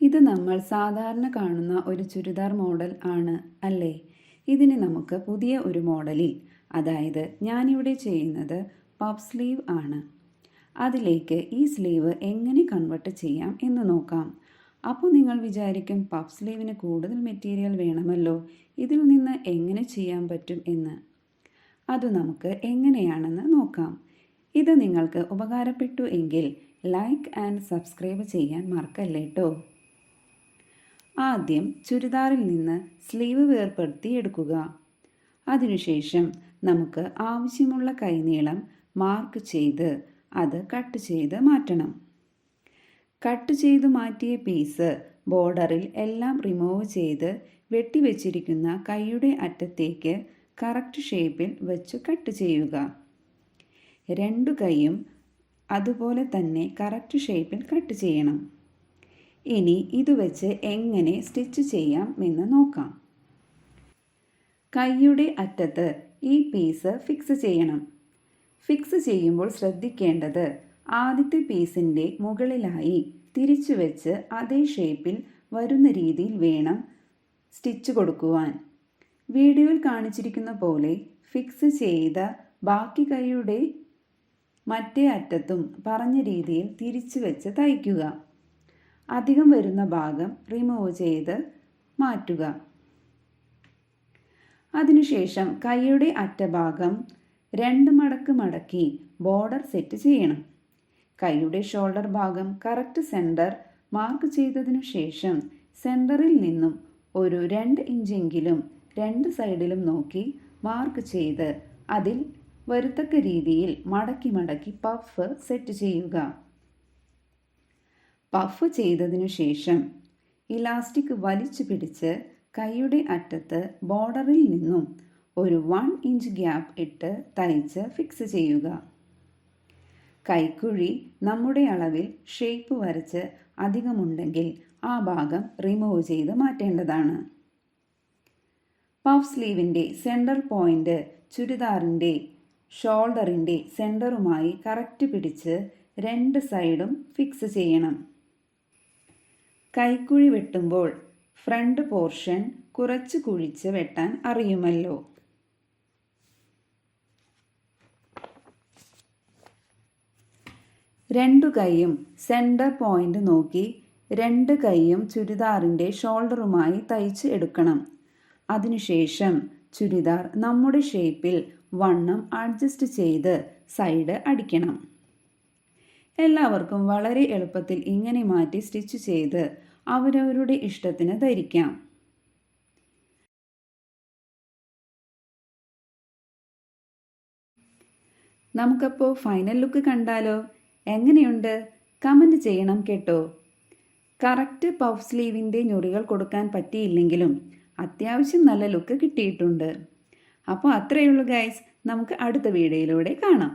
ഇത് നമ്മൾ സാധാരണ കാണുന്ന ഒരു ചുരിദാർ മോഡൽ ആണ് അല്ലേ? ഇതിന് നമുക്ക് പുതിയ ഒരു മോഡലിൽ, അതായത് ഞാനിവിടെ ചെയ്യുന്നത് പഫ് സ്ലീവ് ആണ്. അതിലേക്ക് ഈ സ്ലീവ് എങ്ങനെ കൺവെർട്ട് ചെയ്യാം എന്ന് നോക്കാം. അപ്പോൾ നിങ്ങൾ വിചാരിക്കും, പഫ് സ്ലീവിന് കൂടുതൽ മെറ്റീരിയൽ വേണമല്ലോ, ഇതിൽ നിന്ന് എങ്ങനെ ചെയ്യാൻ പറ്റും എന്ന്. അത് നമുക്ക് എങ്ങനെയാണെന്ന് നോക്കാം. ഇത് നിങ്ങൾക്ക് ഉപകാരപ്പെട്ടു എങ്കിൽ ലൈക്ക് ആൻഡ് സബ്സ്ക്രൈബ് ചെയ്യാൻ മറക്കല്ലേ ട്ടോ. ആദ്യം ചുരിദാറിൽ നിന്ന് സ്ലീവ് വേർപെടുത്തി എടുക്കുക. അതിനുശേഷം നമുക്ക് ആവശ്യമുള്ള കൈനീളം മാർക്ക് ചെയ്ത് അത് കട്ട് ചെയ്ത് മാറ്റണം. കട്ട് ചെയ്ത് മാറ്റിയ പീസ് ബോർഡറിൽ എല്ലാം റിമൂവ് ചെയ്ത് വെട്ടിവെച്ചിരിക്കുന്ന കൈയുടെ അറ്റത്തേക്ക് കറക്റ്റ് ഷേപ്പിൽ വെച്ച് കട്ട് ചെയ്യുക. രണ്ടു കൈയും അതുപോലെ തന്നെ കറക്റ്റ് ഷേപ്പിൽ കട്ട് ചെയ്യണം. ഇനി ഇത് വെച്ച് എങ്ങനെ സ്റ്റിച്ച് ചെയ്യാം എന്ന് നോക്കാം. കൈയുടെ അറ്റത്ത് ഈ പീസ് ഫിക്സ് ചെയ്യണം. ഫിക്സ് ചെയ്യുമ്പോൾ ശ്രദ്ധിക്കേണ്ടത്, ആദ്യത്തെ പീസിൻ്റെ മുകളിലായി തിരിച്ചു വെച്ച് അതേ ഷേപ്പിൽ വരുന്ന രീതിയിൽ വേണം സ്റ്റിച്ച് കൊടുക്കുവാൻ. വീഡിയോയിൽ കാണിച്ചിരിക്കുന്ന പോലെ ഫിക്സ് ചെയ്ത ബാക്കി കൈയുടെ മറ്റേ അറ്റത്തും പറഞ്ഞ രീതിയിൽ തിരിച്ചു വെച്ച് തയ്ക്കുക. അധികം വരുന്ന ഭാഗം റിമൂവ് ചെയ്ത് മാറ്റുക. അതിനുശേഷം കൈയുടെ അറ്റഭാഗം 2 മടക്ക് മടക്കി ബോർഡർ സെറ്റ് ചെയ്യണം. കൈയുടെ ഷോൾഡർ ഭാഗം കറക്റ്റ് സെൻറ്റർ മാർക്ക് ചെയ്തതിനു ശേഷം സെൻറ്ററിൽ നിന്നും ഒരു 2 ഇഞ്ചെങ്കിലും 2 സൈഡിലും നോക്കി മാർക്ക് ചെയ്ത് അതിൽ വരത്തക്ക രീതിയിൽ മടക്കി മടക്കി പഫ് സെറ്റ് ചെയ്യുക. പഫ് ചെയ്തതിനു ശേഷം ഇലാസ്റ്റിക് വലിച്ചു പിടിച്ച് കൈയുടെ അറ്റത്ത് ബോർഡറിൽ നിന്നും ഒരു 1 ഇഞ്ച് ഗ്യാപ്പ് ഇട്ട് തയ്ച്ച് ഫിക്സ് ചെയ്യുക. കൈക്കുഴി നമ്മുടെ അളവിൽ ഷേപ്പ് വരച്ച് അധികമുണ്ടെങ്കിൽ ആ ഭാഗം റിമൂവ് ചെയ്ത് മാറ്റേണ്ടതാണ്. പഫ് സ്ലീവിൻ്റെ സെൻറ്റർ പോയിൻ്റ് ചുരിദാറിൻ്റെ ഷോൾഡറിൻ്റെ സെൻറ്ററുമായി കറക്റ്റ് പിടിച്ച് 2 സൈഡും ഫിക്സ് ചെയ്യണം. കൈക്കുഴി വെട്ടുമ്പോൾ ഫ്രണ്ട് പോർഷൻ കുറച്ച് കുഴിച്ച് വെട്ടാൻ അറിയുമല്ലോ. രണ്ടു കൈയും സെൻറ്റർ പോയിൻ്റ് നോക്കി 2 കൈയും ചുരിദാറിൻ്റെ ഷോൾഡറുമായി തയ്ച്ച് എടുക്കണം. അതിനുശേഷം ചുരിദാർ നമ്മുടെ ഷേപ്പിൽ വണ്ണം അഡ്ജസ്റ്റ് ചെയ്ത് സൈഡ് അടിക്കണം. എല്ലാവർക്കും വളരെ എളുപ്പത്തിൽ ഇങ്ങനെ മാറ്റി സ്റ്റിച്ച് ചെയ്ത് അവരവരുടെ ഇഷ്ടത്തിന് ധരിക്കാം. നമുക്കപ്പോൾ ഫൈനൽ ലുക്ക് കണ്ടാലോ? എങ്ങനെയുണ്ട്? കമൻറ്റ് ചെയ്യണം കേട്ടോ. കറക്റ്റ് പഫ് സ്ലീവിൻ്റെ ഞൊറികൾ കൊടുക്കാൻ പറ്റിയില്ലെങ്കിലും അത്യാവശ്യം നല്ല ലുക്ക് കിട്ടിയിട്ടുണ്ട്. അപ്പോൾ അത്രയേ ഉള്ളൂ ഗൈസ്. നമുക്ക് അടുത്ത വീഡിയോയിലൂടെ കാണാം.